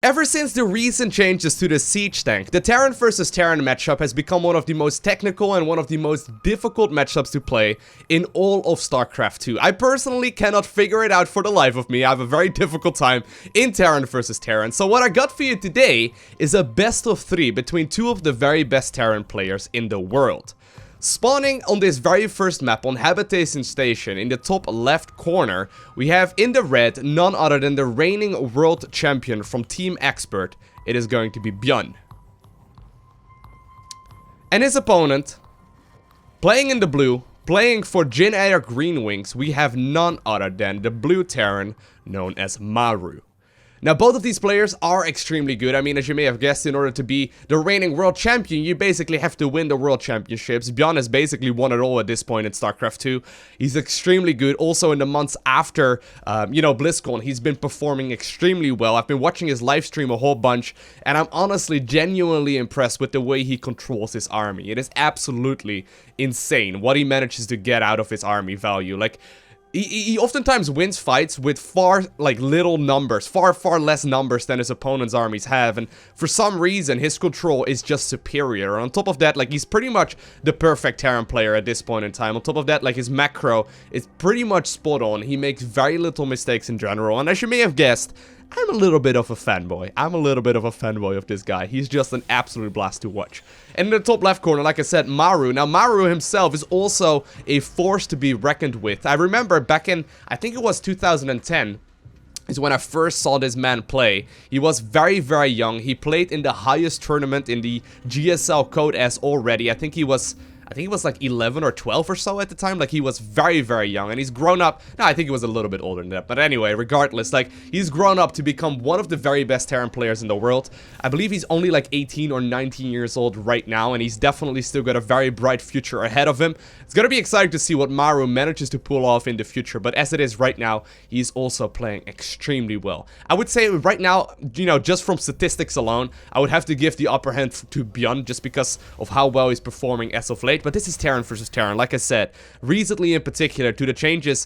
Ever since the recent changes to the siege tank, the Terran versus Terran matchup has become one of the most technical and one of the most difficult matchups to play in all of StarCraft 2. I personally cannot figure it out for the life of me. I have a very difficult time in Terran versus Terran. So what I got for you today is a best of 3 between two of the very best Terran players in the world. Spawning on this very first map on Habitation Station in the top left corner, we have in the red none other than the reigning world champion from Team Expert. It is going to be ByuN. And his opponent, playing in the blue, playing for Jin Air Green Wings, we have none other than the blue Terran known as Maru. Now, both of these players are extremely good. I mean, as you may have guessed, in order to be the reigning world champion, you basically have to win the world championships. ByuN has basically won it all at this point in StarCraft 2. He's extremely good. Also, in the months after, BlizzCon, he's been performing extremely well. I've been watching his live stream a whole bunch, and I'm honestly genuinely impressed with the way he controls his army. It is absolutely insane what he manages to get out of his army value. Like, He oftentimes wins fights with far less numbers than his opponent's armies have, and for some reason his control is just superior. And on top of that, like, he's pretty much the perfect Terran player at this point in time. On top of that, like, his macro is pretty much spot on. He makes very little mistakes in general, and as you may have guessed, I'm a little bit of a fanboy. I'm a little bit of a fanboy of this guy. He's just an absolute blast to watch. And in the top left corner, like I said, Maru. Now, Maru himself is also a force to be reckoned with. I remember back in, I think it was 2010, is when I first saw this man play. He was very, very young. He played in the highest tournament in the GSL Code S already. I think he was like 11 or 12 or so at the time. Like, he was very, very young, and he's grown up. No, I think he was a little bit older than that. But anyway, regardless, like, he's grown up to become one of the very best Terran players in the world. I believe he's only like 18 or 19 years old right now, and he's definitely still got a very bright future ahead of him. It's gonna be exciting to see what Maru manages to pull off in the future, but as it is right now, he's also playing extremely well. I would say right now, you know, just from statistics alone, I would have to give the upper hand to ByuN just because of how well he's performing as of late. But this is Terran versus Terran. Like I said, recently in particular, to the changes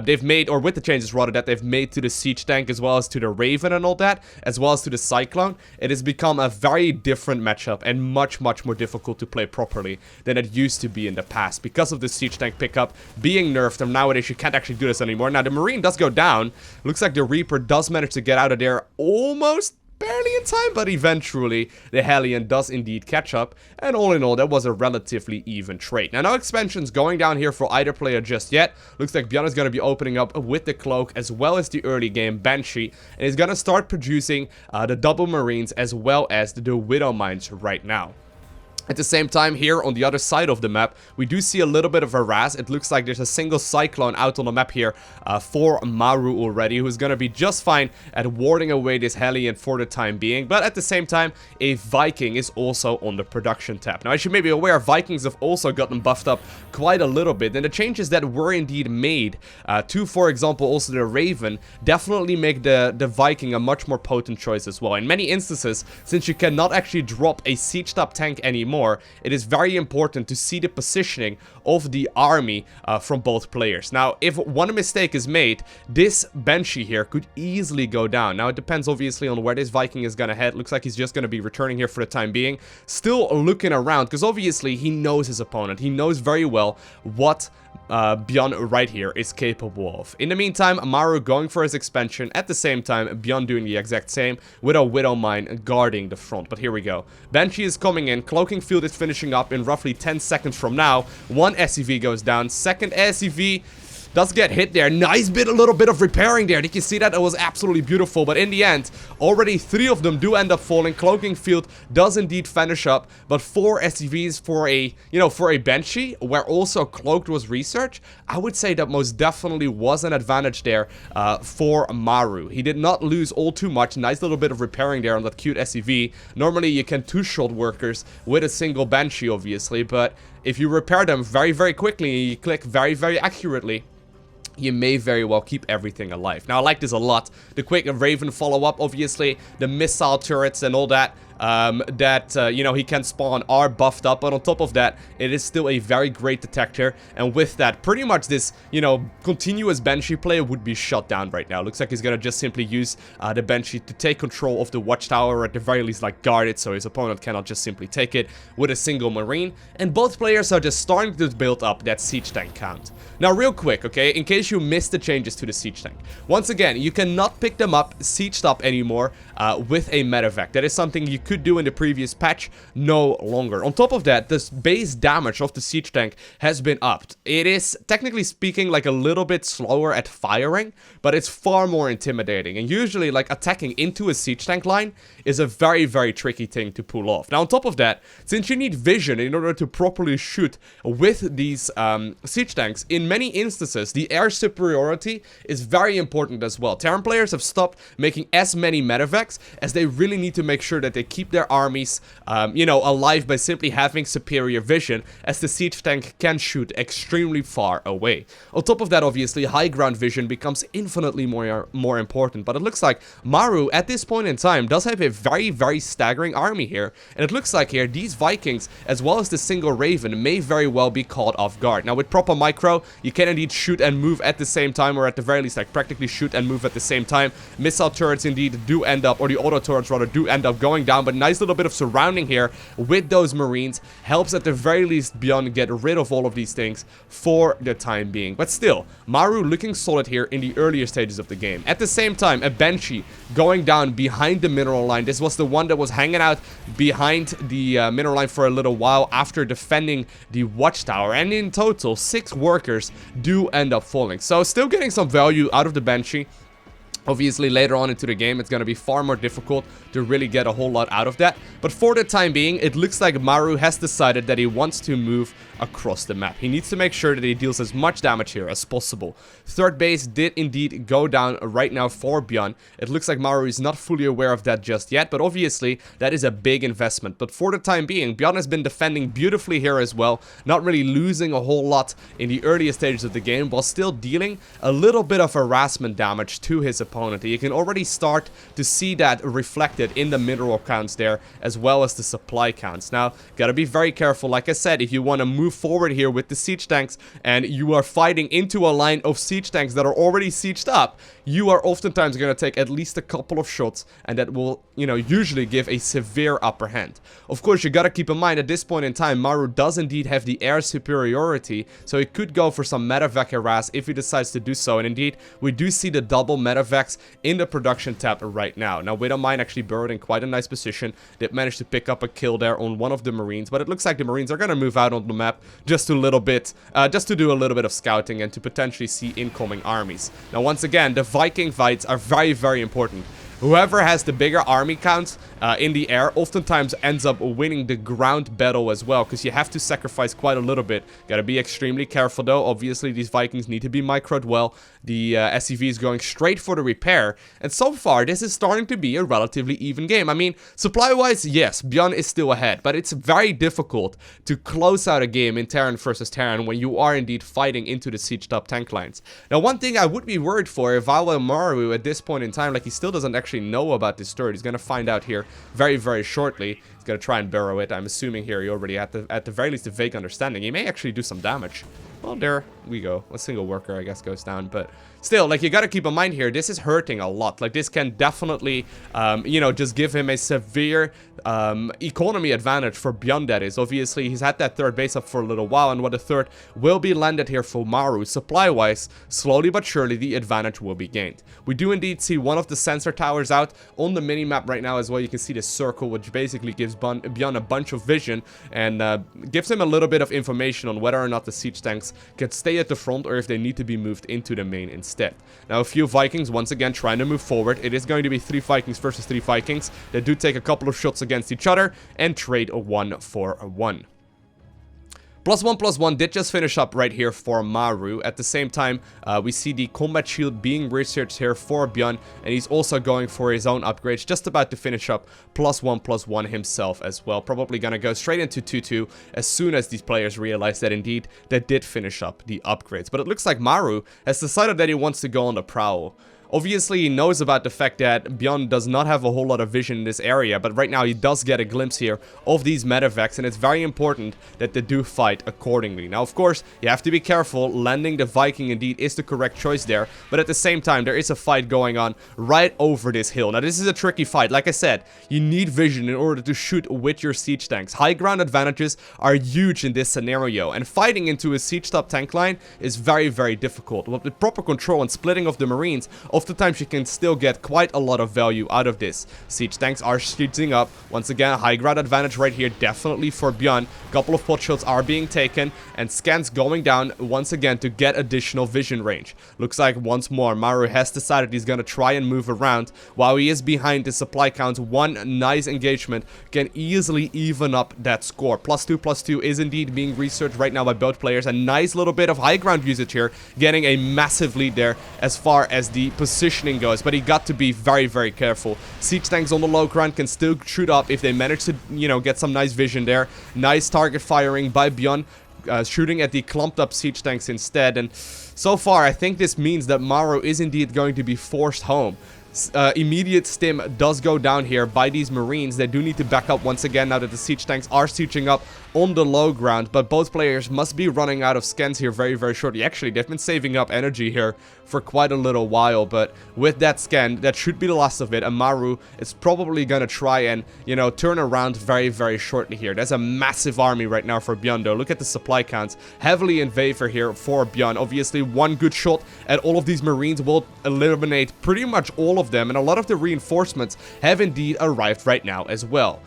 they've made, or with the changes rather, that they've made to the siege tank, as well as to the Raven and all that, as well as to the Cyclone, it has become a very different matchup and much, much more difficult to play properly than it used to be in the past, because of the siege tank pickup being nerfed, and nowadays you can't actually do this anymore. Now, the Marine does go down. Looks like the Reaper does manage to get out of there almost barely in time, but eventually the Hellion does indeed catch up, and all in all, that was a relatively even trade. Now, no expansions going down here for either player just yet. Looks like ByuN is going to be opening up with the Cloak as well as the early game Banshee, and he's going to start producing the double Marines as well as the Widow Mines right now. At the same time, here on the other side of the map, we do see a little bit of harass. It looks like there's a single Cyclone out on the map here for Maru already, who's going to be just fine at warding away this Hellion for the time being. But at the same time, a Viking is also on the production tab. Now, as you may be aware, Vikings have also gotten buffed up quite a little bit. And the changes that were indeed made to, for example, also the Raven, definitely make the Viking a much more potent choice as well. In many instances, since you cannot actually drop a sieged up tank anymore, it is very important to see the positioning of the army from both players. Now, if one mistake is made, this Banshee here could easily go down. Now, it depends obviously on where this Viking is gonna head. Looks like he's just gonna be returning here for the time being. Still looking around, because obviously he knows his opponent. He knows very well what ByuN right here is capable of. In the meantime, Maru going for his expansion. At the same time, ByuN doing the exact same with a Widow Mine guarding the front. But here we go. Banshee is coming in. Cloaking Field is finishing up in roughly 10 seconds from now. One SCV goes down. Second SCV does get hit there. Nice a little bit of repairing there. Did you see that? It was absolutely beautiful. But in the end, already 3 of them do end up falling. Cloaking Field does indeed finish up, but 4 SCVs for a Banshee, where also Cloaked was researched. I would say that most definitely was an advantage there for Maru. He did not lose all too much. Nice little bit of repairing there on that cute SCV. Normally, you can two-shot workers with a single Banshee, obviously, but if you repair them very, very quickly and you click very, very accurately, you may very well keep everything alive. Now, I like this a lot. The quick Raven follow-up, obviously, the missile turrets and all that. that, you know, he can spawn are buffed up. But on top of that, it is still a very great detector. And with that, pretty much this, you know, continuous Banshee play would be shut down right now. Looks like he's gonna just simply use the Banshee to take control of the watchtower, or at the very least, like, guard it, so his opponent cannot just simply take it with a single Marine. And both players are just starting to build up that siege tank count. Now, real quick, okay, in case you missed the changes to the siege tank. Once again, you cannot pick them up, sieged up anymore with a medevac. That is something you could do in the previous patch, no longer. On top of that, the base damage of the siege tank has been upped. It is, technically speaking, like a little bit slower at firing, but it's far more intimidating. And usually, like, attacking into a siege tank line is a very, very tricky thing to pull off. Now, on top of that, since you need vision in order to properly shoot with these siege tanks, in many instances, the air superiority is very important as well. Terran players have stopped making as many medevacs, as they really need to make sure that they keep their armies, you know, alive by simply having superior vision, as the siege tank can shoot extremely far away. On top of that, obviously, high ground vision becomes infinitely more important, but it looks like Maru, at this point in time, does have a very, very staggering army here, and it looks like here, these Vikings, as well as the single Raven, may very well be caught off guard. Now, with proper micro, you can indeed shoot and move at the same time, or at the very least, like, practically shoot and move at the same time. Missile turrets indeed do end up, or the auto turrets rather, do end up going down, but nice little bit of surrounding here with those Marines helps at the very least ByuN get rid of all of these things for the time being. But still, Maru looking solid here in the earlier stages of the game. At the same time, a Banshee going down behind the mineral line. This was the one that was hanging out behind the mineral line for a little while after defending the watchtower, and in total 6 workers do end up falling. So still getting some value out of the Banshee. Obviously, later on into the game, it's going to be far more difficult to really get a whole lot out of that. But for the time being, it looks like Maru has decided that he wants to move across the map. He needs to make sure that he deals as much damage here as possible. Third base did indeed go down right now for ByuN. It looks like Maru is not fully aware of that just yet, but obviously, that is a big investment. But for the time being, ByuN has been defending beautifully here as well, not really losing a whole lot in the earlier stages of the game, while still dealing a little bit of harassment damage to his opponent. You can already start to see that reflected in the mineral counts there, as well as the supply counts. Now, gotta be very careful. Like I said, if you want to move forward here with the siege tanks, and you are fighting into a line of siege tanks that are already sieged up, you are oftentimes going to take at least a couple of shots, and that will, you know, usually give a severe upper hand. Of course, you gotta keep in mind, at this point in time, Maru does indeed have the air superiority, so he could go for some medevac harass if he decides to do so. And indeed, we do see the double medevacs in the production tab right now. Now, Widow Mine actually burrowed in quite a nice position. They managed to pick up a kill there on one of the Marines, but it looks like the Marines are gonna move out on the map just to do a little bit of scouting and to potentially see incoming armies. Now, once again, the Viking fights are very, very important. Whoever has the bigger army counts in the air oftentimes ends up winning the ground battle as well, because you have to sacrifice quite a little bit. Gotta be extremely careful though. Obviously, these Vikings need to be microed well. The SCV is going straight for the repair, and so far this is starting to be a relatively even game. I mean, supply-wise, yes, ByuN is still ahead, but it's very difficult to close out a game in Terran versus Terran when you are indeed fighting into the sieged up tank lines. Now, one thing I would be worried for if I were Maru at this point in time, like, he still doesn't actually know about this turret. He's gonna find out here very, very shortly. He's gonna try and burrow it. I'm assuming here he already at the very least a vague understanding. He may actually do some damage. Well, there we go. A single worker, I guess, goes down, but still, like, you gotta keep in mind here, this is hurting a lot. Like, this can definitely, you know, just give him a severe economy advantage for ByuN, that is. Obviously, he's had that third base up for a little while, and what the third will be landed here for Maru. Supply-wise, slowly but surely, the advantage will be gained. We do indeed see one of the sensor towers out on the mini-map right now as well. You can see the circle, which basically gives ByuN a bunch of vision, and gives him a little bit of information on whether or not the siege tanks can stay at the front, or if they need to be moved into the main instead. Now, a few Vikings, once again, trying to move forward. It is going to be 3 Vikings versus 3 Vikings. They do take a couple of shots against each other and trade a 1-for-1. +1/+1 did just finish up right here for Maru. At the same time, we see the combat shield being researched here for ByuN, and he's also going for his own upgrades, just about to finish up +1/+1 himself as well. Probably gonna go straight into 2-2 as soon as these players realize that indeed they did finish up the upgrades. But it looks like Maru has decided that he wants to go on the prowl. Obviously, he knows about the fact that ByuN does not have a whole lot of vision in this area, but right now he does get a glimpse here of these medevacs, and it's very important that they do fight accordingly. Now, of course, you have to be careful. Landing the Viking indeed is the correct choice there, but at the same time, there is a fight going on right over this hill. Now, this is a tricky fight. Like I said, you need vision in order to shoot with your siege tanks. High ground advantages are huge in this scenario, and fighting into a siege top tank line is very, very difficult. With the proper control and splitting of the Marines, oftentimes you can still get quite a lot of value out of this. Siege tanks are shooting up. Once again, high ground advantage right here, definitely for ByuN. Couple of pot shots are being taken, and scans going down once again to get additional vision range. Looks like once more Maru has decided he's gonna try and move around while he is behind the supply count. One nice engagement can easily even up that score. +2/+2 is indeed being researched right now by both players. A nice little bit of high ground usage here, getting a massive lead there as far as the positioning goes, but he got to be very, very careful. Siege tanks on the low ground can still shoot up if they manage to, you know, get some nice vision there. Nice target firing by ByuN, shooting at the clumped up siege tanks instead, and so far I think this means that Maru is indeed going to be forced home. Immediate stim does go down here by these Marines. They do need to back up once again now that the siege tanks are sieging up on the low ground, but both players must be running out of scans here very, very shortly. Actually, they've been saving up energy here for quite a little while, but with that scan, that should be the last of it, and Maru is probably gonna try and, you know, turn around very, very shortly here. There's a massive army right now for ByuN though. Look at the supply counts, heavily in favor here for ByuN. Obviously, one good shot at all of these Marines will eliminate pretty much all of them, and a lot of the reinforcements have indeed arrived right now as well.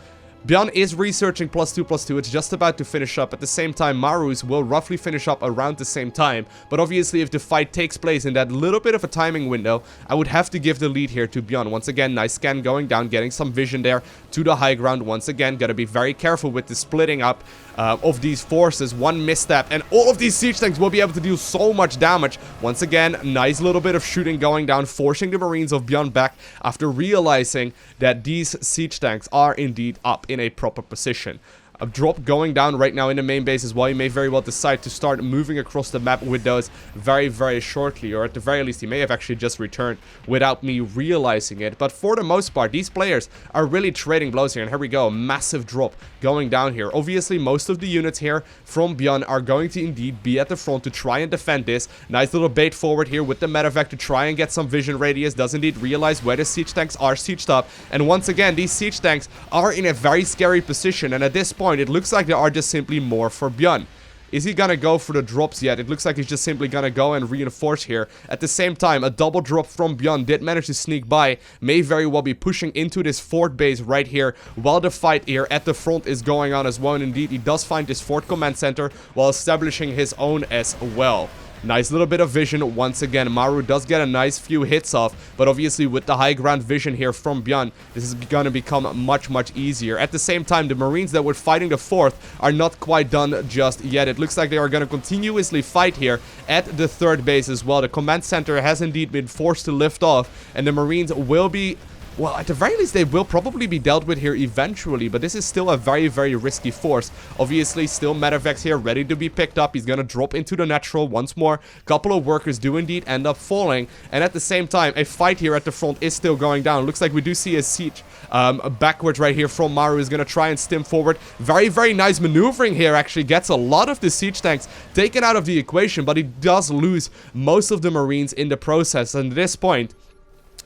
ByuN is researching +2/+2, it's just about to finish up. At the same time, Maru's will roughly finish up around the same time, but obviously if the fight takes place in that little bit of a timing window, I would have to give the lead here to ByuN. Once again, nice scan going down, getting some vision there to the high ground. Once again, gotta be very careful with the splitting up of these forces. One misstep, and all of these siege tanks will be able to do so much damage. Once again, nice little bit of shooting going down, forcing the Marines of ByuN back after realizing that these siege tanks are indeed up in a proper position. A drop going down right now in the main base as well. You may very well decide to start moving across the map with those very, very shortly, or at the very least he may have actually just returned without me realizing it. But for the most part, these players are really trading blows here, and here we go, a massive drop going down here. Obviously, most of the units here from ByuN are going to indeed be at the front to try and defend this. Nice little bait forward here with the medevac to try and get some vision radius. Does indeed realize where the siege tanks are sieged up, and once again, these siege tanks are in a very scary position, and at this point, it looks like there are just simply more for ByuN. Is he gonna go for the drops yet? It looks like he's just simply gonna go and reinforce here. At the same time, a double drop from ByuN did manage to sneak by. May very well be pushing into this fort base right here while the fight here at the front is going on as well. And indeed, he does find this fort command center while establishing his own as well. Nice little bit of vision. Once again, Maru does get a nice few hits off, but obviously with the high ground vision here from ByuN, this is going to become much, much easier. At the same time, the Marines that were fighting the fourth are not quite done just yet. It looks like they are going to continuously fight here at the third base as well. The command center has indeed been forced to lift off, and the Marines will be... well, at the very least, they will probably be dealt with here eventually, but this is still a very, very risky force. Obviously, still medevacs here, ready to be picked up. He's gonna drop into the natural once more. Couple of workers do indeed end up falling, and at the same time, a fight here at the front is still going down. Looks like we do see a siege backwards right here from Maru. Is gonna try and stim forward. Very, very nice maneuvering here. Actually gets a lot of the siege tanks taken out of the equation, but he does lose most of the Marines in the process, and at this point,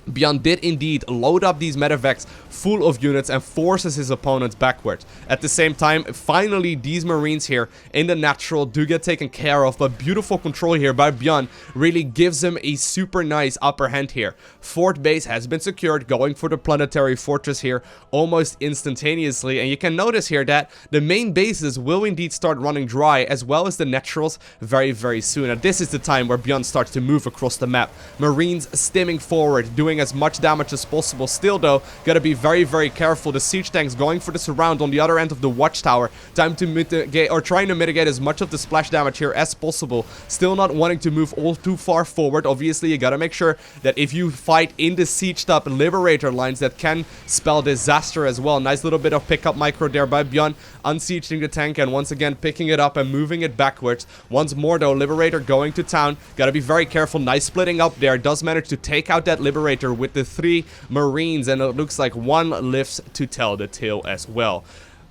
ByuN did indeed load up these medevacs full of units and forces his opponents backwards. At the same time, finally, these Marines here in the natural do get taken care of, but beautiful control here by ByuN really gives him a super nice upper hand here. Fort base has been secured, going for the planetary fortress here almost instantaneously, and you can notice here that the main bases will indeed start running dry, as well as the naturals very, very soon. And this is the time where ByuN starts to move across the map. Marines stimming forward, doing doing as much damage as possible. Still though, gotta be very, very careful. The siege tanks going for the surround on the other end of the watchtower. Time to mitigate, or trying to mitigate as much of the splash damage here as possible. Still not wanting to move all too far forward. Obviously, you gotta make sure that if you fight in the sieged up Liberator lines, that can spell disaster as well. Nice little bit of pickup micro there by ByuN, unsieging the tank and once again picking it up and moving it backwards. Once more though, Liberator going to town. Gotta be very careful. Nice splitting up there. Does manage to take out that Liberator with the 3 Marines, and it looks like 1 lives to tell the tale as well.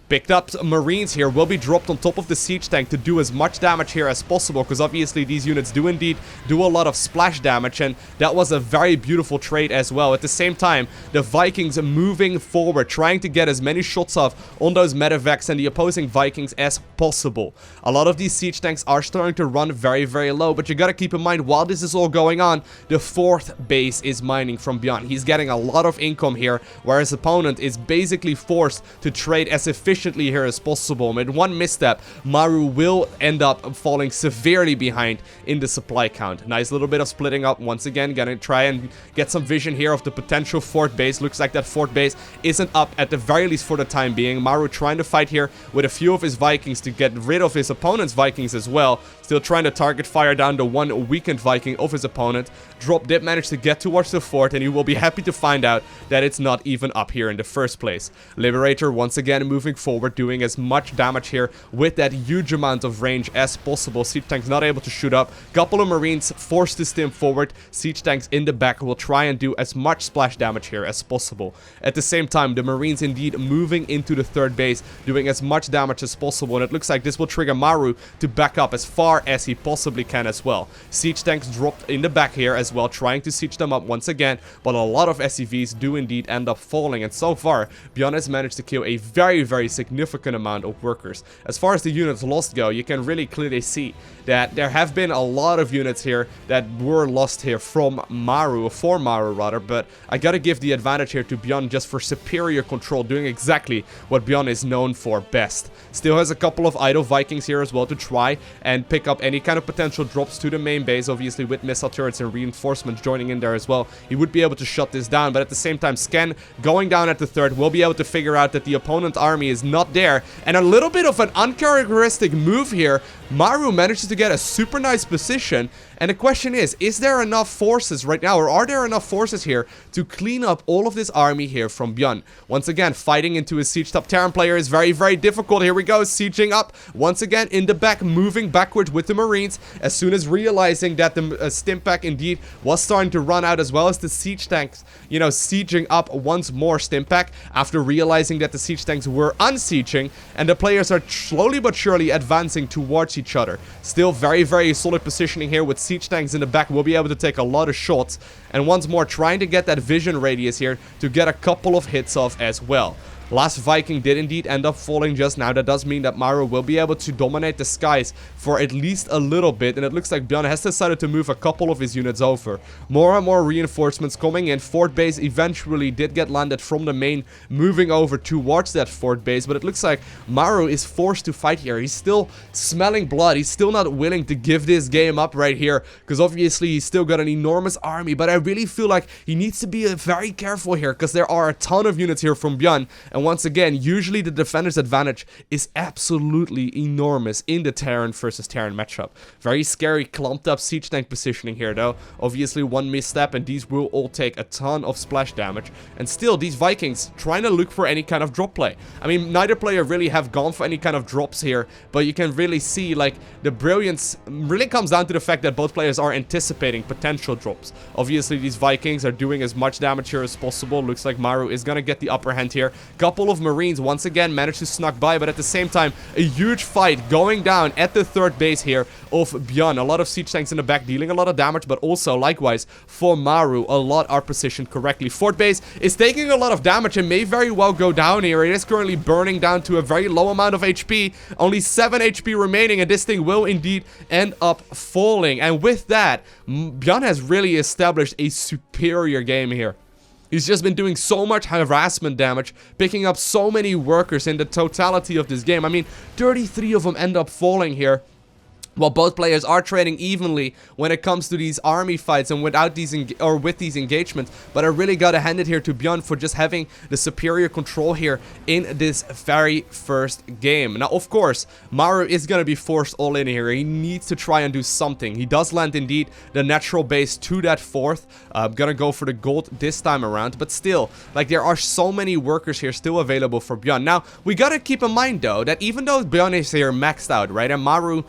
Picked up Marines here will be dropped on top of the siege tank to do as much damage here as possible, because obviously these units do indeed do a lot of splash damage, and that was a very beautiful trade as well. At the same time, the Vikings moving forward, trying to get as many shots off on those medevacs and the opposing Vikings as possible. A lot of these siege tanks are starting to run very, very low, but you gotta keep in mind, while this is all going on, the 4th base is mining from ByuN. He's getting a lot of income here, whereas opponent is basically forced to trade as efficiently here as possible. With 1 misstep, Maru will end up falling severely behind in the supply count. Nice little bit of splitting up. Once again, gonna try and get some vision here of the potential 4th base. Looks like that 4th base isn't up at the very least for the time being. Maru trying to fight here with a few of his Vikings to get rid of his opponent's Vikings as well. Still trying to target fire down the 1 weakened Viking of his opponent. Drop did manage to get towards the fort, and you will be happy to find out that it's not even up here in the first place. Liberator once again moving forward, doing as much damage here with that huge amount of range as possible. Siege tanks not able to shoot up. Couple of Marines forced to stim forward. Siege tanks in the back will try and do as much splash damage here as possible. At the same time, the Marines indeed moving into the 3rd base, doing as much damage as possible, and it looks like this will trigger Maru to back up as far as he possibly can as well. Siege tanks dropped in the back here as well, trying to siege them up once again, but a lot of SCVs do indeed end up falling, and so far ByuN has managed to kill a very, very significant amount of workers. As far as the units lost go, you can really clearly see that there have been a lot of units here that were lost here from Maru, or for Maru rather, but I gotta give the advantage here to ByuN just for superior control, doing exactly what ByuN is known for best. Still has a couple of idle Vikings here as well to try and pick up any kind of potential drops to the main base. Obviously with missile turrets and reinforcements joining in there as well, he would be able to shut this down, but at the same time, Scan going down at the 3rd will be able to figure out that the opponent army is not there, and a little bit of an uncharacteristic move here. Maru manages to get a super nice position, and the question is there enough forces right now, or are there enough forces here to clean up all of this army here from ByuN? Once again, fighting into his siege top Terran player is very, very difficult. Here we go, sieging up once again in the back, moving backwards with the Marines, as soon as realizing that the stim pack indeed was starting to run out, as well as the siege tanks, you know, sieging up once more. Stim pack, after realizing that the siege tanks were unsieging, and the players are slowly but surely advancing towards each other. Still very, very solid positioning here with siege tanks in the back. Will be able to take a lot of shots, and once more trying to get that vision radius here to get a couple of hits off as well. Last Viking did indeed end up falling just now. That does mean that Maru will be able to dominate the skies for at least a little bit, and it looks like ByuN has decided to move a couple of his units over. More and more reinforcements coming in. 4th base eventually did get landed from the main, moving over towards that 4th base, but it looks like Maru is forced to fight here. He's still smelling blood. He's still not willing to give this game up right here, because obviously he's still got an enormous army, but I really feel like he needs to be very careful here, because there are a ton of units here from ByuN. And once again, usually the defender's advantage is absolutely enormous in the Terran versus Terran matchup. Very scary clumped up siege tank positioning here though. Obviously 1 misstep and these will all take a ton of splash damage. And still, these Vikings trying to look for any kind of drop play. I mean, neither player really have gone for any kind of drops here, but you can really see like the brilliance really comes down to the fact that both players are anticipating potential drops. Obviously these Vikings are doing as much damage here as possible. Looks like Maru is gonna get the upper hand here. Couple of Marines once again managed to snuck by, but at the same time, a huge fight going down at the 3rd base here of ByuN. A lot of siege tanks in the back dealing a lot of damage, but also likewise for Maru, a lot are positioned correctly. 4th base is taking a lot of damage and may very well go down here. It is currently burning down to a very low amount of HP, only 7 HP remaining, and this thing will indeed end up falling. And with that, ByuN has really established a superior game here. He's just been doing so much harassment damage, picking up so many workers in the totality of this game. I mean, 33 of them end up falling here. While both players are trading evenly when it comes to these army fights and without these with these engagements, but I really gotta hand it here to ByuN for just having the superior control here in this very first game. Now, of course, Maru is gonna be forced all in here. He needs to try and do something. He does land indeed the natural base to that fourth. Gonna go for the gold this time around, but still, like, there are so many workers here still available for ByuN. Now, we gotta keep in mind though that even though ByuN is here maxed out, right, and Maru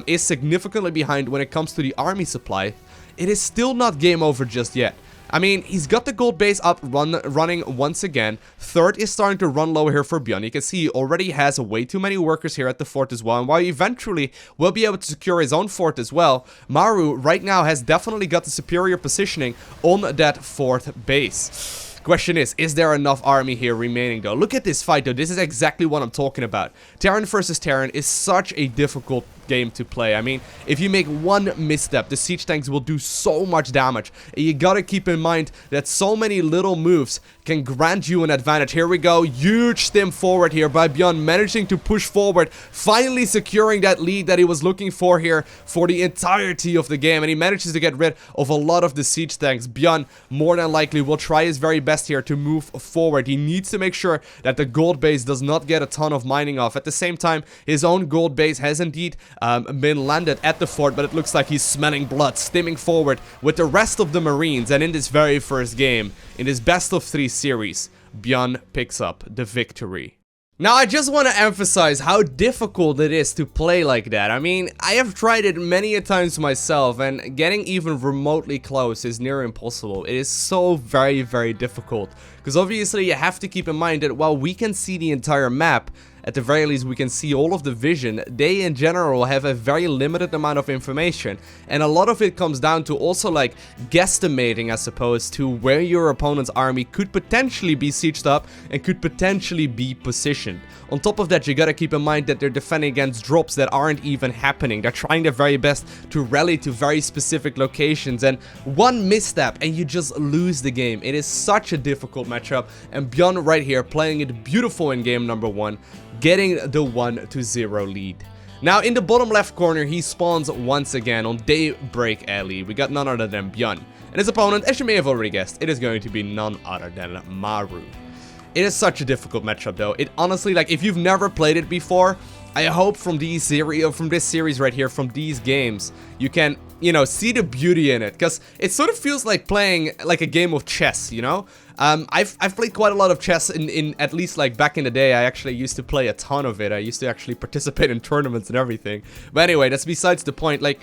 is significantly behind when it comes to the army supply, it is still not game over just yet. I mean, he's got the gold base up running once again. Third is starting to run low here for ByuN. You can see he already has way too many workers here at the fort as well. And while he eventually will be able to secure his own fort as well, Maru right now has definitely got the superior positioning on that fourth base. Question is there enough army here remaining though? Look at this fight though, this is exactly what I'm talking about. Terran versus Terran is such a difficult game to play. I mean, if you make one misstep, the siege tanks will do so much damage. And you gotta keep in mind that so many little moves can grant you an advantage. Here we go, huge stim forward here by ByuN, managing to push forward, finally securing that lead that he was looking for here for the entirety of the game. And he manages to get rid of a lot of the siege tanks. ByuN more than likely will try his very best here to move forward. He needs to make sure that the gold base does not get a ton of mining off. At the same time, his own gold base has indeed been landed at the fort, but it looks like he's smelling blood, stimming forward with the rest of the Marines. And in this very first game, in this best of 3 series, ByuN picks up the victory. Now, I just want to emphasize how difficult it is to play like that. I mean, I have tried it many a times myself, and getting even remotely close is near impossible. It is so very, very difficult. Because obviously, you have to keep in mind that while we can see the entire map, at the very least we can see all of the vision, they in general have a very limited amount of information. And a lot of it comes down to also like guesstimating, I suppose, to where your opponent's army could potentially be sieged up and could potentially be positioned. On top of that, you gotta keep in mind that they're defending against drops that aren't even happening. They're trying their very best to rally to very specific locations, and one misstep and you just lose the game. It is such a difficult matchup, and ByuN right here playing it beautiful in game number 1, getting the 1-0 lead. Now, in the bottom left corner, he spawns once again on Daybreak Alley. We got none other than ByuN. And his opponent, as you may have already guessed, it is going to be none other than Maru. It is such a difficult matchup though. It honestly, like, if you've never played it before, I hope from this series right here, from these games, you can, you know, see the beauty in it. Because it sort of feels like playing like a game of chess, you know? I've played quite a lot of chess in at least like back in the day. I actually used to play a ton of it. I used to actually participate in tournaments and everything. But anyway, that's besides the point. Like,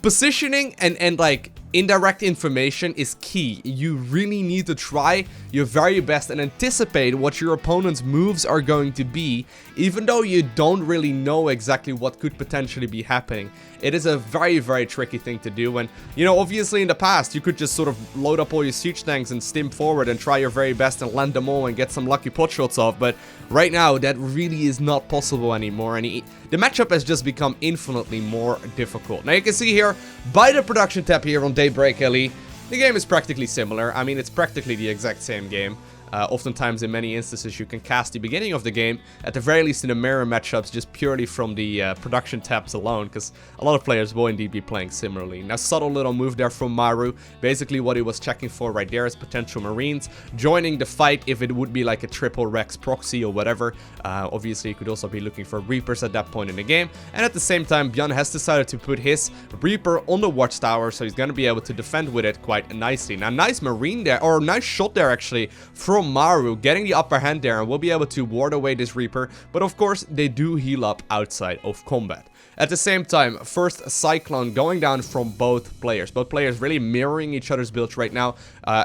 positioning and like indirect information is key. You really need to try your very best and anticipate what your opponent's moves are going to be, even though you don't really know exactly what could potentially be happening. It is a very, very tricky thing to do, and, you know, obviously in the past, you could just sort of load up all your siege tanks and stim forward and try your very best and land them all and get some lucky pot shots off, but right now, that really is not possible anymore, and the matchup has just become infinitely more difficult. Now, you can see here, by the production tab here on Daybreak Alley, the game is practically similar. I mean, it's practically the exact same game. Oftentimes, in many instances, you can cast the beginning of the game, at the very least in the mirror matchups, just purely from the production tabs alone, because a lot of players will indeed be playing similarly. Now, subtle little move there from Maru. Basically, what he was checking for right there is potential Marines joining the fight if it would be like a triple Rex proxy or whatever. Obviously, he could also be looking for Reapers at that point in the game. And at the same time, ByuN has decided to put his Reaper on the Watchtower, so he's going to be able to defend with it quite nicely. Now, nice Marine there, or nice shot there actually, from Maru, getting the upper hand there, and will be able to ward away this Reaper, but of course they do heal up outside of combat. At the same time, first Cyclone going down from both players. Both players really mirroring each other's builds right now,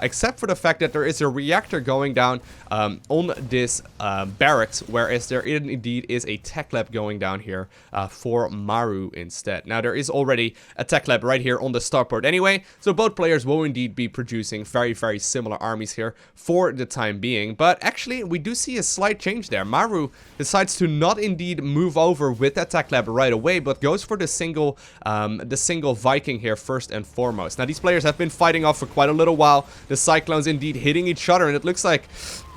except for the fact that there is a reactor going down on this barracks, whereas there indeed is a tech lab going down here for Maru instead. Now, there is already a tech lab right here on the starport anyway, so both players will indeed be producing very, very similar armies here for the time being. But actually, we do see a slight change there. Maru decides to not indeed move over with that tech lab right away, but goes for the single Viking here first and foremost. Now, these players have been fighting off for quite a little while. The Cyclones indeed hitting each other, and it looks like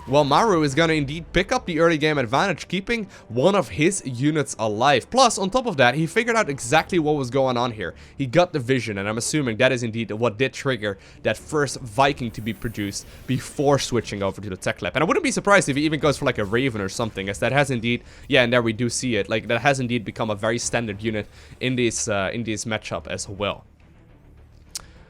well, Maru is gonna indeed pick up the early game advantage, keeping one of his units alive. Plus, on top of that, he figured out exactly what was going on here. He got the vision, and I'm assuming that is indeed what did trigger that first Viking to be produced before switching over to the tech lab. And I wouldn't be surprised if he even goes for like a Raven or something, as that has indeed, yeah, and there we do see it, like that has indeed become a very standard unit in this matchup as well.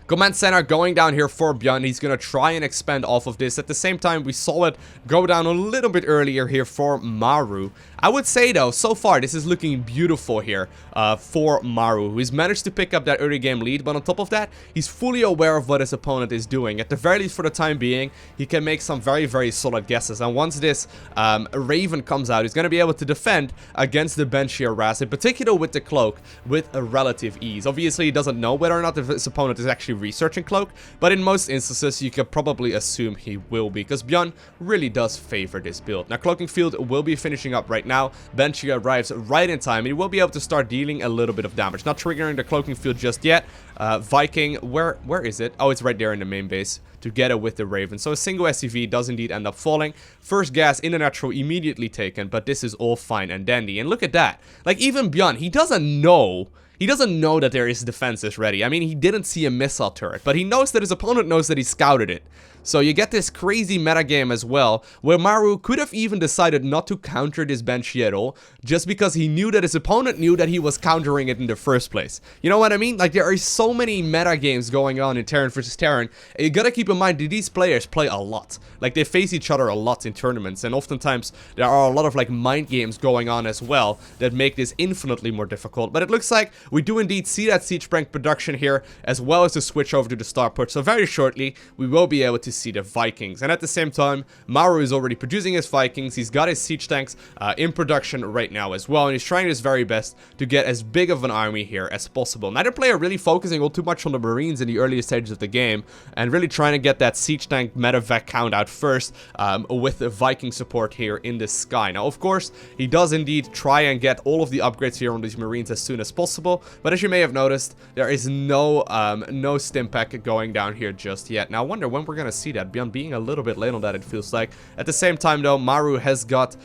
Command Center going down here for ByuN. He's going to try and expand off of this. At the same time, we saw it go down a little bit earlier here for Maru. I would say, though, so far, this is looking beautiful here for Maru, who's managed to pick up that early game lead. But on top of that, he's fully aware of what his opponent is doing. At the very least, for the time being, he can make some very, very solid guesses. And once this Raven comes out, he's going to be able to defend against the Banshee harass, in particular with the Cloak, with a relative ease. Obviously, he doesn't know whether or not his opponent is actually researching Cloak, but in most instances you could probably assume he will be, because ByuN really does favor this build. Now, Cloaking Field will be finishing up right now. Banshee arrives right in time. He will be able to start dealing a little bit of damage, not triggering the Cloaking Field just yet. Viking, where is it? Oh, it's right there in the main base, together with the Raven. So a single SCV does indeed end up falling. First gas in the natural immediately taken, but this is all fine and dandy. And look at that. Like, even ByuN, he doesn't know that there is defenses ready. I mean, he didn't see a missile turret, but he knows that his opponent knows that he scouted it. So you get this crazy metagame as well, where Maru could have even decided not to counter this Banshee at all, just because he knew that his opponent knew that he was countering it in the first place. You know what I mean? Like, there are so many metagames going on in Terran versus Terran, and you gotta keep in mind that these players play a lot. Like, they face each other a lot in tournaments, and oftentimes there are a lot of, like, mind games going on as well that make this infinitely more difficult. But it looks like we do indeed see that Siege Prank production here, as well as the switch over to the Starport. So very shortly, we will be able to see the Vikings. And at the same time, Maru is already producing his Vikings. He's got his siege tanks in production right now as well, and he's trying his very best to get as big of an army here as possible. Neither player really focusing all too much on the Marines in the earlier stages of the game, and really trying to get that siege tank medevac count out first, with the Viking support here in the sky. Now, of course, he does indeed try and get all of the upgrades here on these Marines as soon as possible, but as you may have noticed, there is no stim pack going down here just yet. Now, I wonder when we're gonna see that. ByuN being a little bit late on that, it feels like. At the same time, though, Maru has got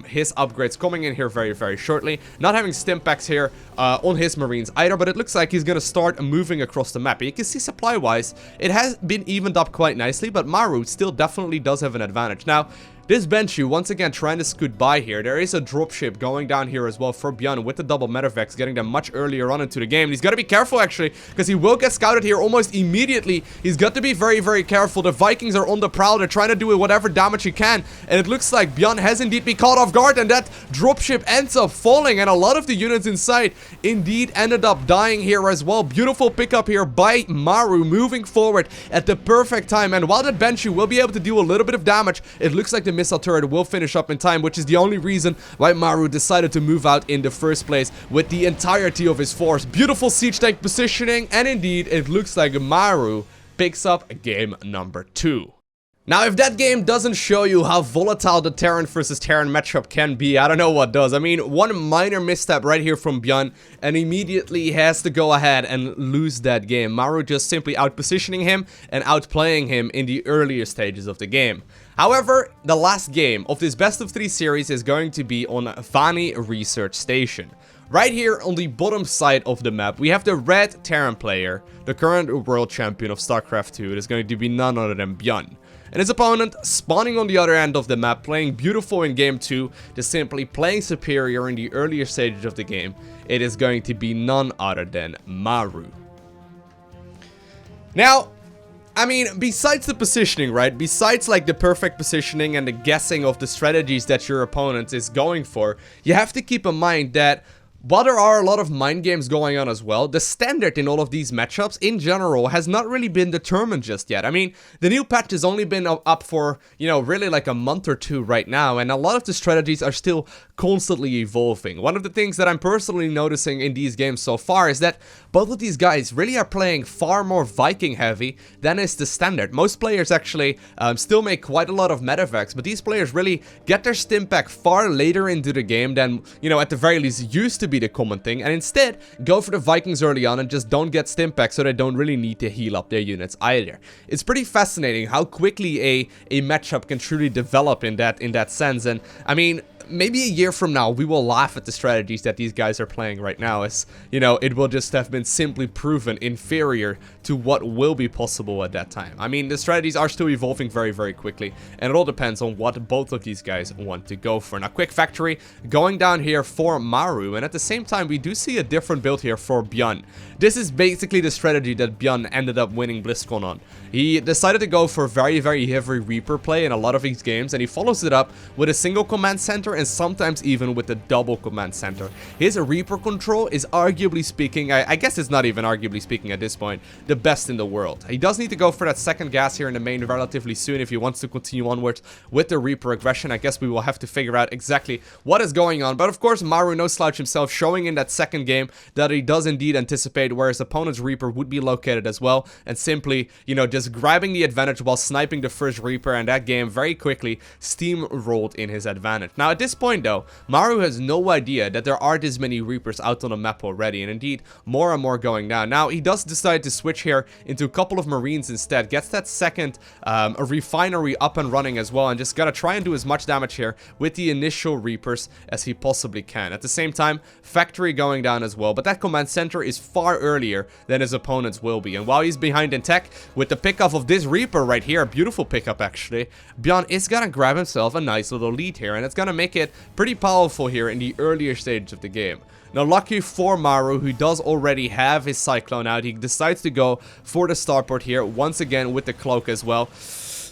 his upgrades coming in here very, very shortly. Not having stim packs here on his Marines either, but it looks like he's gonna start moving across the map. And you can see supply-wise, it has been evened up quite nicely, but Maru still definitely does have an advantage. Now, this Banshee, once again, trying to scoot by here. There is a dropship going down here as well for ByuN with the double medevacs, getting them much earlier on into the game. And he's got to be careful, actually, because he will get scouted here almost immediately. He's got to be very, very careful. The Vikings are on the prowl. They're trying to do whatever damage he can. And it looks like ByuN has indeed been caught off guard, and that dropship ends up falling. And a lot of the units inside indeed ended up dying here as well. Beautiful pickup here by Maru, moving forward at the perfect time. And while that Banshee will be able to do a little bit of damage, it looks like the missile turret will finish up in time, which is the only reason why Maru decided to move out in the first place with the entirety of his force. Beautiful siege tank positioning, and indeed, it looks like Maru picks up game number 2. Now, if that game doesn't show you how volatile the Terran versus Terran matchup can be, I don't know what does. I mean, one minor misstep right here from ByuN, and immediately he has to go ahead and lose that game. Maru just simply outpositioning him and outplaying him in the earlier stages of the game. However, the last game of this best of 3 series is going to be on Vani Research Station. Right here on the bottom side of the map, we have the red Terran player, the current world champion of StarCraft 2. It is going to be none other than ByuN. And his opponent spawning on the other end of the map, playing beautiful in game 2, just simply playing superior in the earlier stages of the game. It is going to be none other than Maru. Now, I mean, besides the positioning, right? Besides, like, the perfect positioning and the guessing of the strategies that your opponent is going for, you have to keep in mind that while there are a lot of mind games going on as well, the standard in all of these matchups in general has not really been determined just yet. I mean, the new patch has only been up for, you know, really like a month or two right now, and a lot of the strategies are still constantly evolving. One of the things that I'm personally noticing in these games so far is that both of these guys really are playing far more Viking heavy than is the standard. Most players actually still make quite a lot of medevacs, but these players really get their stim pack far later into the game than, you know, at the very least used to be the common thing, and instead go for the Vikings early on and just don't get stim packs so they don't really need to heal up their units either. It's pretty fascinating how quickly a matchup can truly develop in that sense, and I mean, maybe a year from now, we will laugh at the strategies that these guys are playing right now, as, you know, it will just have been simply proven inferior to what will be possible at that time. I mean, the strategies are still evolving very, very quickly, and it all depends on what both of these guys want to go for. Now, quick factory going down here for Maru, and at the same time, we do see a different build here for ByuN. This is basically the strategy that ByuN ended up winning BlizzCon on. He decided to go for very, very heavy Reaper play in a lot of these games, and he follows it up with a single command center and sometimes even with a double command center. His Reaper control is arguably speaking, I guess it's not even arguably speaking at this point, the best in the world. He does need to go for that second gas here in the main relatively soon if he wants to continue onwards with the Reaper aggression. I guess we will have to figure out exactly what is going on. But of course, Maru no slouch himself, showing in that second game that he does indeed anticipate where his opponent's Reaper would be located as well, and simply, you know, just grabbing the advantage while sniping the first Reaper, and that game very quickly steamrolled in his advantage. Now, at this point though, Maru has no idea that there are this many Reapers out on the map already, and indeed more and more going down. Now, he does decide to switch here into a couple of Marines instead, gets that second a refinery up and running as well, and just gotta try and do as much damage here with the initial Reapers as he possibly can. At the same time, factory going down as well, but that command center is far earlier than his opponents will be, and while he's behind in tech with the pickup of this Reaper right here, a beautiful pickup actually, ByuN is gonna grab himself a nice little lead here, and it's gonna make it pretty powerful here in the earlier stage of the game. Now, lucky for Maru, who does already have his Cyclone out, he decides to go for the starport here, once again with the cloak as well.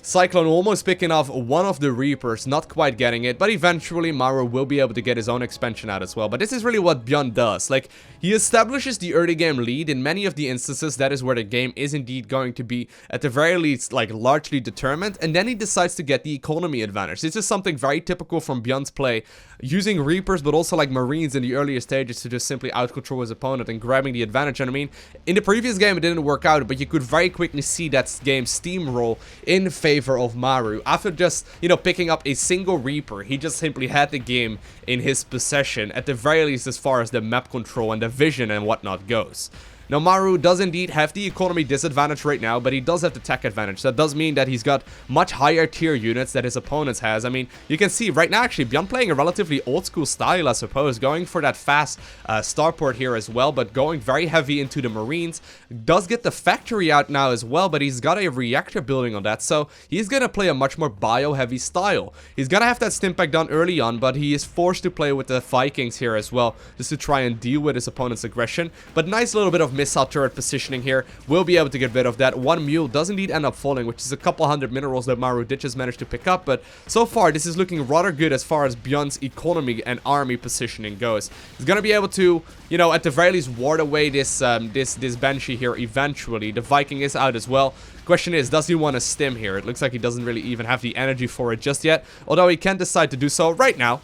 Cyclone almost picking off one of the Reapers, not quite getting it, but eventually Maru will be able to get his own expansion out as well. But this is really what ByuN does. Like, he establishes the early game lead. In many of the instances, that is where the game is indeed going to be, at the very least, like, largely determined, and then he decides to get the economy advantage. This is something very typical from ByuN's play, using Reapers, but also like Marines in the earlier stages to just simply out-control his opponent and grabbing the advantage. And I mean, in the previous game it didn't work out, but you could very quickly see that game steamroll in favor of Maru. After just, you know, picking up a single Reaper, he just simply had the game in his possession, at the very least as far as the map control and the vision and whatnot goes. Now, Maru does indeed have the economy disadvantage right now, but he does have the tech advantage. That does mean that he's got much higher tier units that his opponents has. I mean, you can see right now, actually, ByuN playing a relatively old school style, I suppose, going for that fast starport here as well, but going very heavy into the Marines. Does get the factory out now as well, but he's got a reactor building on that, so he's going to play a much more bio-heavy style. He's going to have that stim pack done early on, but he is forced to play with the Vikings here as well, just to try and deal with his opponent's aggression. But nice little bit of missile turret positioning here, will be able to get rid of that. One mule does indeed end up falling, which is a couple hundred minerals that Maru did just manage to pick up, but so far this is looking rather good as far as ByuN's economy and army positioning goes. He's gonna be able to, you know, at the very least ward away this this Banshee here eventually. The Viking is out as well. Question is, does he want to stim here? It looks like he doesn't really even have the energy for it just yet, although he can decide to do so right now.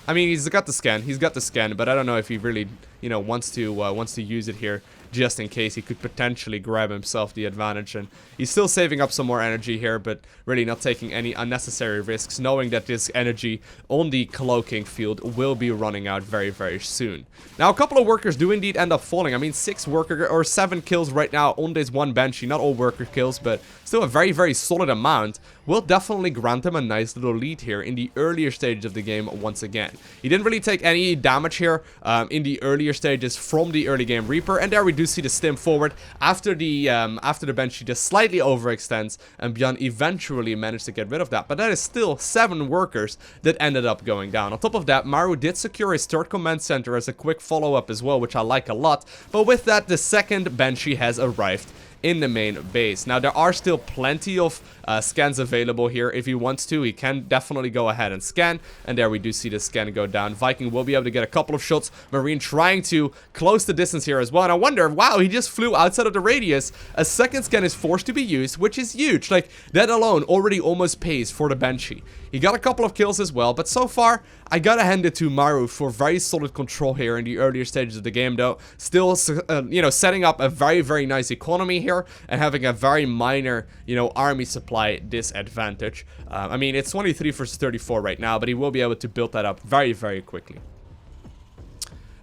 I mean, he's got the scan, but I don't know if he really, you know, wants to use it here, just in case he could potentially grab himself the advantage. And he's still saving up some more energy here, but really not taking any unnecessary risks, knowing that this energy on the cloaking field will be running out very, very soon. Now, a couple of workers do indeed end up falling. I mean, 7 kills right now on this one Banshee. Not all worker kills, but still a very, very solid amount. Will definitely grant him a nice little lead here in the earlier stages of the game once again. He didn't really take any damage here in the earlier stages from the early game Reaper, and there we do see the stim forward after the Banshee just slightly overextends, and ByuN eventually managed to get rid of that. But that is still 7 workers that ended up going down. On top of that, Maru did secure his third command center as a quick follow-up as well, which I like a lot. But with that, the second Banshee has arrived in the main base. Now, there are still plenty of scans available here. If he wants to, he can definitely go ahead and scan, and there we do see the scan go down. Viking will be able to get a couple of shots. Marine trying to close the distance here as well, and I wonder, wow, he just flew outside of the radius. A second scan is forced to be used, which is huge. Like, that alone already almost pays for the Banshee. He got a couple of kills as well, but so far, I gotta hand it to Maru for very solid control here in the earlier stages of the game, though. Still, you know, setting up a very, very nice economy here and having a very minor, you know, army supply disadvantage. I mean, it's 23 versus 34 right now, but he will be able to build that up very, very quickly.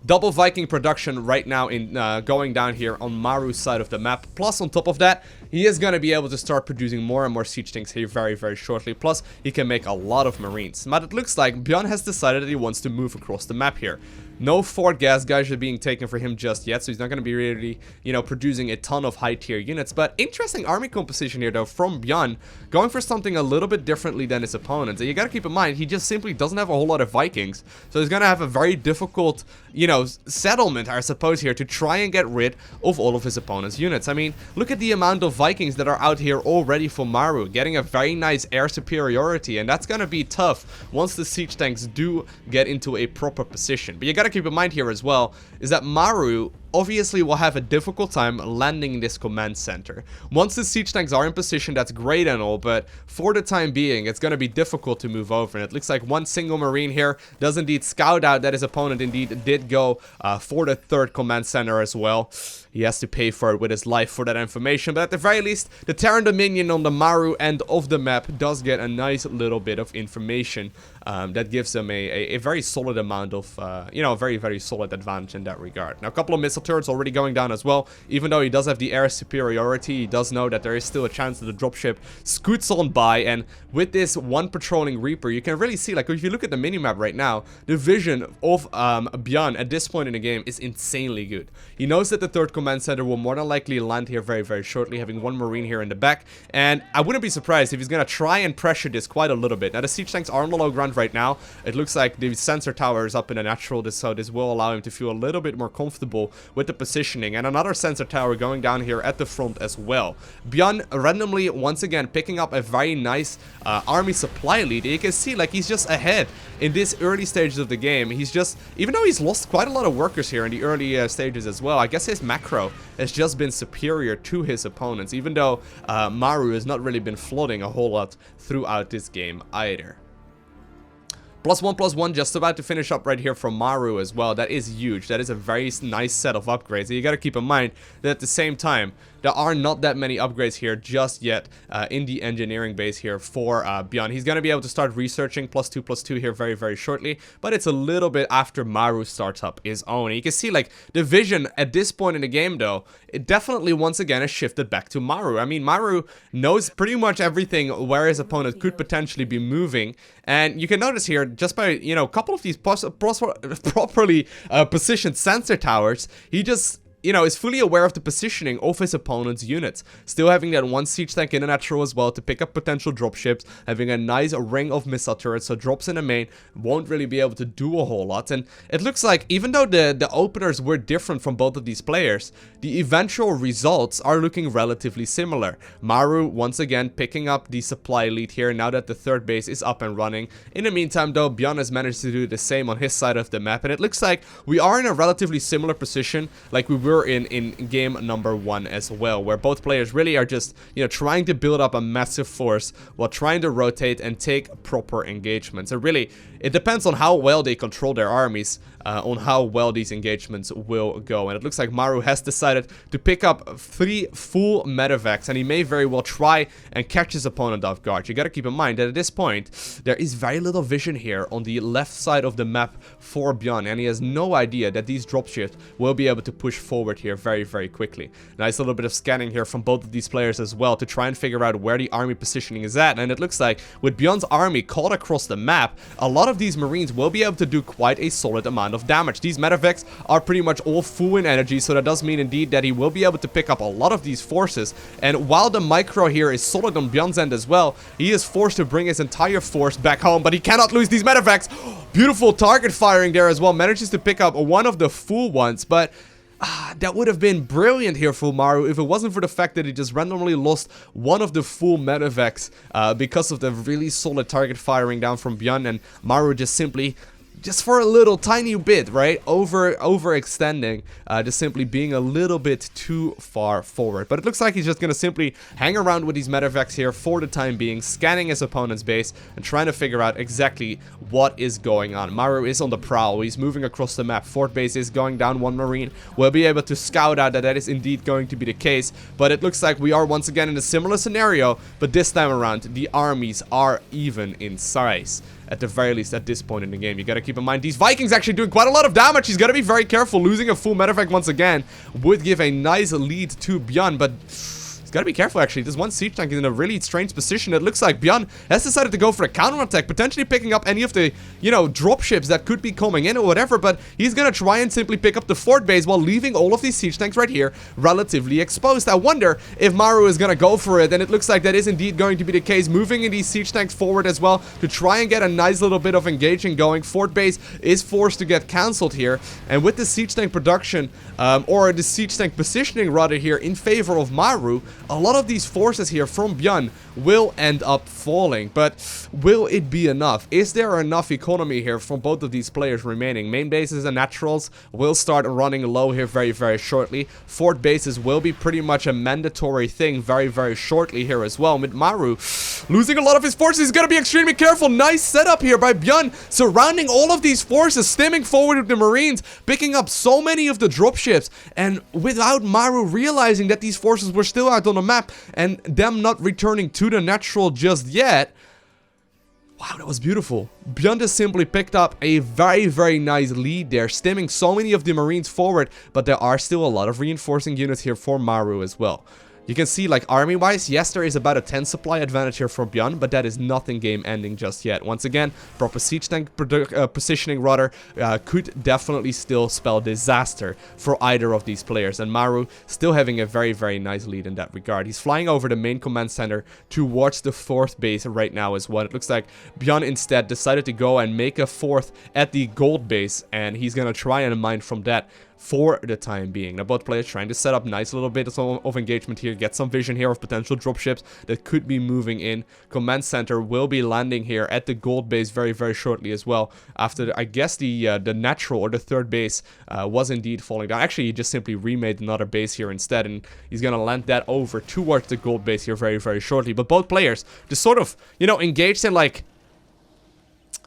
double Viking production right now in going down here on Maru's side of the map. Plus, on top of that, he is going to be able to start producing more and more siege tanks here very, very shortly. Plus, he can make a lot of marines. But it looks like ByuN has decided that he wants to move across the map here. No Fort gas guys are being taken for him just yet, so he's not going to be really, you know, producing a ton of high tier units. But interesting army composition here, though, from ByuN, going for something a little bit differently than his opponents. And you got to keep in mind, he just simply doesn't have a whole lot of Vikings, so he's going to have a very difficult, you know, settlement, I suppose, here to try and get rid of all of his opponent's units. I mean, look at the amount of Vikings that are out here already for Maru, getting a very nice air superiority, and that's going to be tough once the siege tanks do get into a proper position. But you got to keep in mind here as well is that Maru obviously will have a difficult time landing in this command center. Once the siege tanks are in position, that's great and all, but for the time being, it's going to be difficult to move over. And it looks like one single marine here does indeed scout out that his opponent indeed did go for the third command center as well. He has to pay for it with his life for that information, but at the very least, the Terran Dominion on the Maru end of the map does get a nice little bit of information that gives them a very solid amount of, you know, a very, very solid advantage in that regard. Now, a couple of missile turrets already going down as well. Even though he does have the air superiority, he does know that there is still a chance that the dropship scoots on by, and with this one patrolling Reaper, you can really see, like, if you look at the minimap right now, the vision of ByuN at this point in the game is insanely good. He knows that the third command center will more than likely land here very, very shortly, having one marine here in the back, and I wouldn't be surprised if he's gonna try and pressure this quite a little bit. Now, the siege tanks are on the low ground right now. It looks like the sensor tower is up in a natural, so this will allow him to feel a little bit more comfortable with the positioning, and another sensor tower going down here at the front as well. ByuN randomly once again picking up a very nice army supply lead. You can see, like, he's just ahead in this early stages of the game. He's just, even though he's lost quite a lot of workers here in the early stages as well, I guess his macro has just been superior to his opponents, even though Maru has not really been flooding a whole lot throughout this game either. +1/+1 just about to finish up right here from Maru as well. That is huge. That is a very nice set of upgrades. And you got to keep in mind that at the same time, there are not that many upgrades here just yet in the engineering base here for ByuN. He's going to be able to start researching +2/+2 here very, very shortly, but it's a little bit after Maru starts up his own. And you can see, like, the vision at this point in the game, though, it definitely once again has shifted back to Maru. I mean, Maru knows pretty much everything where his opponent could potentially be moving, and you can notice here, just by, you know, a couple of these properly positioned sensor towers, he just, you know, is fully aware of the positioning of his opponent's units. Still having that one siege tank in the natural as well to pick up potential dropships, having a nice ring of missile turrets, so drops in the main won't really be able to do a whole lot. And it looks like, even though the openers were different from both of these players, the eventual results are looking relatively similar. Maru once again picking up the supply lead here now that the third base is up and running. In the meantime, though, ByuN has managed to do the same on his side of the map, and it looks like we are in a relatively similar position like we were in game number 1 as well, where both players really are just, you know, trying to build up a massive force while trying to rotate and take proper engagements. And really, it depends on how well they control their armies, on how well these engagements will go. And it looks like Maru has decided to pick up 3 full medevacs, and he may very well try and catch his opponent off guard. You gotta keep in mind that at this point, there is very little vision here on the left side of the map for ByuN, and he has no idea that these dropships will be able to push forward here very, very quickly. Nice little bit of scanning here from both of these players as well to try and figure out where the army positioning is at. And it looks like with ByuN's army caught across the map, a lot of these marines will be able to do quite a solid amount of damage. These medevacs are pretty much all full in energy, so that does mean indeed that he will be able to pick up a lot of these forces. And while the micro here is solid on ByuN's end as well, he is forced to bring his entire force back home, but he cannot lose these medevacs. Beautiful target firing there as well, manages to pick up one of the full ones, but that would have been brilliant here for Maru if it wasn't for the fact that he just randomly lost one of the full medevacs because of the really solid target firing down from ByuN, and Maru just simply, just for a little tiny bit, right, overextending, just simply being a little bit too far forward. But it looks like he's just gonna simply hang around with these medevacs here for the time being, scanning his opponent's base and trying to figure out exactly what is going on. Maru is on the prowl. He's moving across the map. Fort base is going down one marine. We'll be able to scout out that that is indeed going to be the case, but it looks like we are once again in a similar scenario, but this time around the armies are even in size. at the very least at this point in the game. You gotta keep in mind, these Vikings actually doing quite a lot of damage. He's gotta be very careful. Losing a full medevac once again would give a nice lead to ByuN, but he's gotta be careful actually. This one siege tank is in a really strange position. It looks like ByuN has decided to go for a counterattack, potentially picking up any of the, you know, dropships that could be coming in or whatever, but he's gonna try and simply pick up the fort base while leaving all of these siege tanks right here relatively exposed. I wonder if Maru is gonna go for it, and it looks like that is indeed going to be the case, moving in these siege tanks forward as well to try and get a nice little bit of engaging going. Fort base is forced to get cancelled here, and with the siege tank production, or the siege tank positioning rather here in favor of Maru, a lot of these forces here from ByuN will end up falling, but will it be enough? Is there enough economy here from both of these players remaining? Main bases and naturals will start running low here very, very shortly. Fort bases will be pretty much a mandatory thing very, very shortly here as well. With Maru losing a lot of his forces, he's gonna be extremely careful. Nice setup here by ByuN, surrounding all of these forces, stemming forward with the Marines, picking up so many of the dropships, and without Maru realizing that these forces were still out on the map and them not returning to the natural just yet. Wow, that was beautiful. ByuN just simply picked up a very, very nice lead there, stemming so many of the Marines forward, but there are still a lot of reinforcing units here for Maru as well. You can see, like, army-wise, yes, there is about a 10 supply advantage here for ByuN, but that is nothing game-ending just yet. Once again, proper siege tank positioning, rather, could definitely still spell disaster for either of these players. And Maru still having a very, very nice lead in that regard. He's flying over the main command center towards the fourth base right now as well. It looks like ByuN instead decided to go and make a fourth at the gold base, and he's gonna try and mine from that for the time being. Now both players trying to set up nice little bit of engagement here, get some vision here of potential dropships that could be moving in. Command center will be landing here at the gold base very, very shortly as well, after I guess the natural or the third base was indeed falling down. Actually, he just simply remade another base here instead, and he's gonna land that over towards the gold base here very, very shortly. But both players just sort of, you know, engaged in like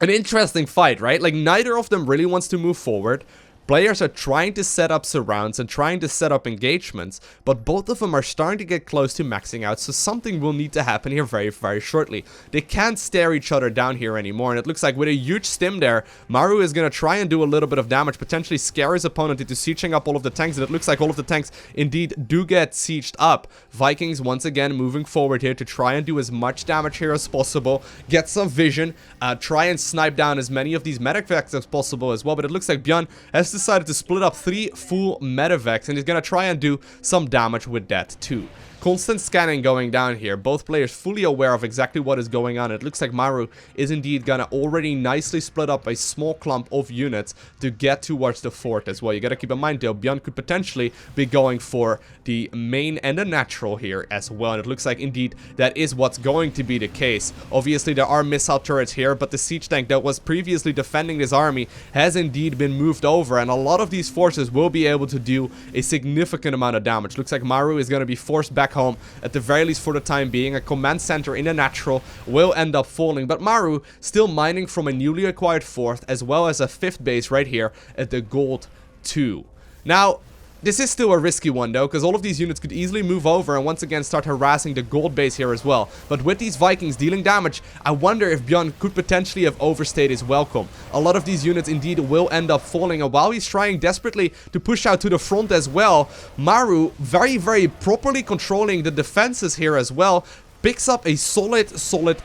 an interesting fight, right? Like, neither of them really wants to move forward. Players are trying to set up surrounds and trying to set up engagements, but both of them are starting to get close to maxing out, so something will need to happen here very, very shortly. They can't stare each other down here anymore, and it looks like with a huge stim there, Maru is going to try and do a little bit of damage, potentially scare his opponent into sieging up all of the tanks, and it looks like all of the tanks indeed do get sieged up. Vikings once again moving forward here to try and do as much damage here as possible, get some vision, try and snipe down as many of these medevacs as possible as well, but it looks like ByuN has decided to split up 3 full medevacs, and he's gonna try and do some damage with that too. Constant scanning going down here, both players fully aware of exactly what is going on. It looks like Maru is indeed gonna already nicely split up a small clump of units to get towards the fort as well. You gotta keep in mind though, ByuN could potentially be going for the main and the natural here as well, and it looks like indeed that is what's going to be the case. Obviously there are missile turrets here, but the siege tank that was previously defending this army has indeed been moved over, and a lot of these forces will be able to do a significant amount of damage. Looks like Maru is gonna be forced back home, at the very least for the time being. A command center in a natural will end up falling, but Maru still mining from a newly acquired fourth as well as a fifth base right here at the gold 2. Now, this is still a risky one though, because all of these units could easily move over and once again start harassing the gold base here as well. But with these Vikings dealing damage, I wonder if ByuN could potentially have overstayed his welcome. A lot of these units indeed will end up falling, and while he's trying desperately to push out to the front as well, Maru very, very properly controlling the defenses here as well, picks up a solid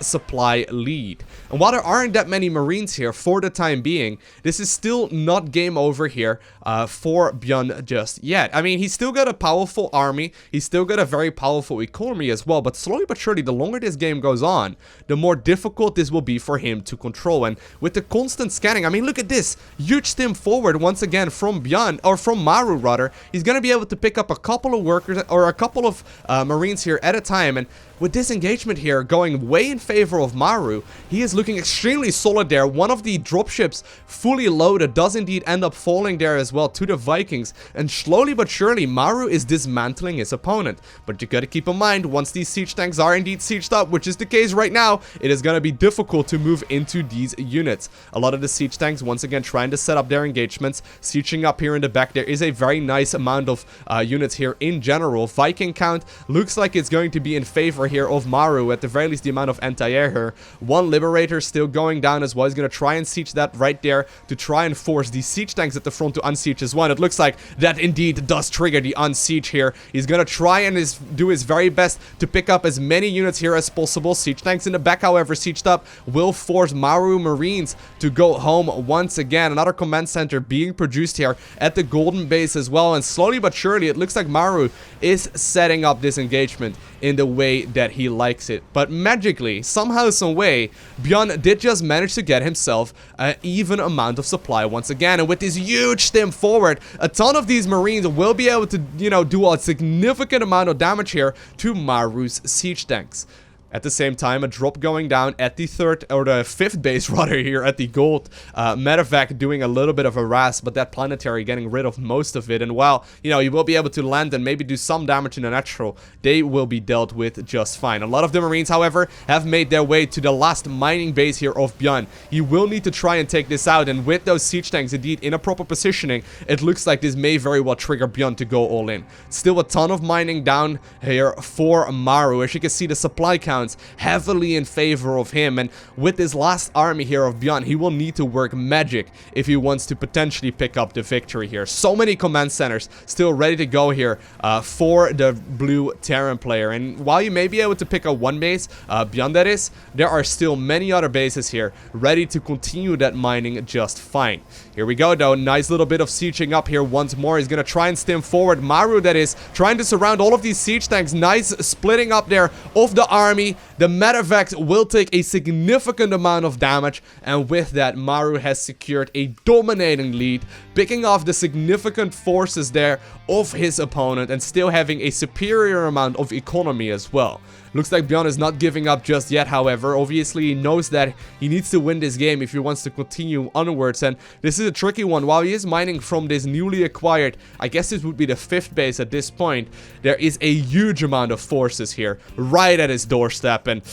supply lead. And while there aren't that many Marines here for the time being, this is still not game over here for ByuN just yet. I mean, he's still got a powerful army, he's still got a very powerful economy as well, but slowly but surely, the longer this game goes on, the more difficult this will be for him to control. And with the constant scanning, I mean, look at this, huge stim forward once again from ByuN, or from Maru rather. He's gonna be able to pick up a couple of workers, or a couple of Marines here at a time, and with this engagement here going way in favor of Maru, he is looking extremely solid there. One of the dropships fully loaded does indeed end up falling there as well to the Vikings, and slowly but surely Maru is dismantling his opponent. But you gotta keep in mind, once these siege tanks are indeed sieged up, which is the case right now, it is gonna be difficult to move into these units. A lot of the siege tanks once again trying to set up their engagements, sieging up here in the back. There is a very nice amount of units here in general. Viking count looks like it's going to be in favor here of Maru, at the very least the amount of anti-air here. One Liberator still going down as well. He's going to try and siege that right there to try and force the siege tanks at the front to unsiege as well. It looks like that indeed does trigger the unsiege here. He's going to try and do his very best to pick up as many units here as possible. Siege tanks in the back, however, sieged up, will force Maru Marines to go home once again. Another command center being produced here at the Golden Base as well. And slowly but surely, it looks like Maru is setting up this engagement in the way that he likes it. But magically, somehow, some way, ByuN did just manage to get himself an even amount of supply once again. And with this huge stim forward, a ton of these Marines will be able to, you know, do a significant amount of damage here to Maru's siege tanks. At the same time, a drop going down at the fifth base rather here at the gold. Medevac doing a little bit of harass, but that planetary getting rid of most of it. And while, you know, you will be able to land and maybe do some damage in the natural, they will be dealt with just fine. A lot of the Marines, however, have made their way to the last mining base here of ByuN. He will need to try and take this out, and with those siege tanks indeed in a proper positioning, it looks like this may very well trigger ByuN to go all in. Still a ton of mining down here for Maru. As you can see, the supply count heavily in favor of him, and with this last army here of ByuN, he will need to work magic if he wants to potentially pick up the victory here. So many command centers still ready to go here for the blue Terran player, and while you may be able to pick up one base, ByuN that is, there are still many other bases here ready to continue that mining just fine. Here we go though, nice little bit of sieging up here once more. He's gonna try and stem forward. Maru, that is, trying to surround all of these siege tanks. Nice splitting up there of the army. The medevacs will take a significant amount of damage, and with that, Maru has secured a dominating lead, picking off the significant forces there of his opponent and still having a superior amount of economy as well. Looks like ByuN is not giving up just yet, however. Obviously, he knows that he needs to win this game if he wants to continue onwards, and this is a tricky one. While he is mining from this newly acquired, I guess this would be the fifth base at this point, there is a huge amount of forces here right at his doorstep, and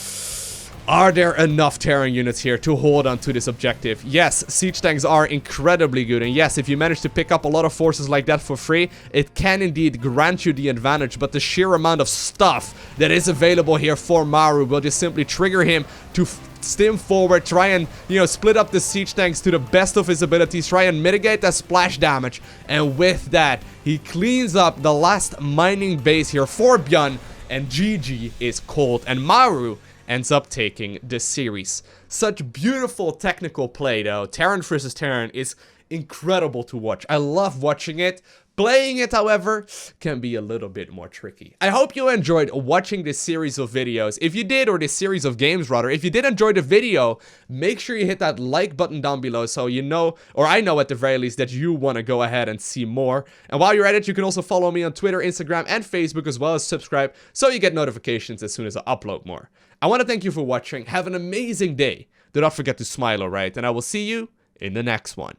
are there enough Terran units here to hold on to this objective? Yes, siege tanks are incredibly good, and yes, if you manage to pick up a lot of forces like that for free, it can indeed grant you the advantage, but the sheer amount of stuff that is available here for Maru will just simply trigger him to stem forward, try and, you know, split up the siege tanks to the best of his abilities, try and mitigate that splash damage, and with that, he cleans up the last mining base here for ByuN, and GG is called, and Maru ends up taking the series. Such beautiful technical play though. Terran versus Terran is incredible to watch. I love watching it. Playing it, however, can be a little bit more tricky. I hope you enjoyed watching this series of videos. If you did, or this series of games rather, if you did enjoy the video, make sure you hit that like button down below so you know, or I know at the very least, that you want to go ahead and see more. And while you're at it, you can also follow me on Twitter, Instagram, and Facebook, as well as subscribe so you get notifications as soon as I upload more. I want to thank you for watching. Have an amazing day. Do not forget to smile, alright? And I will see you in the next one.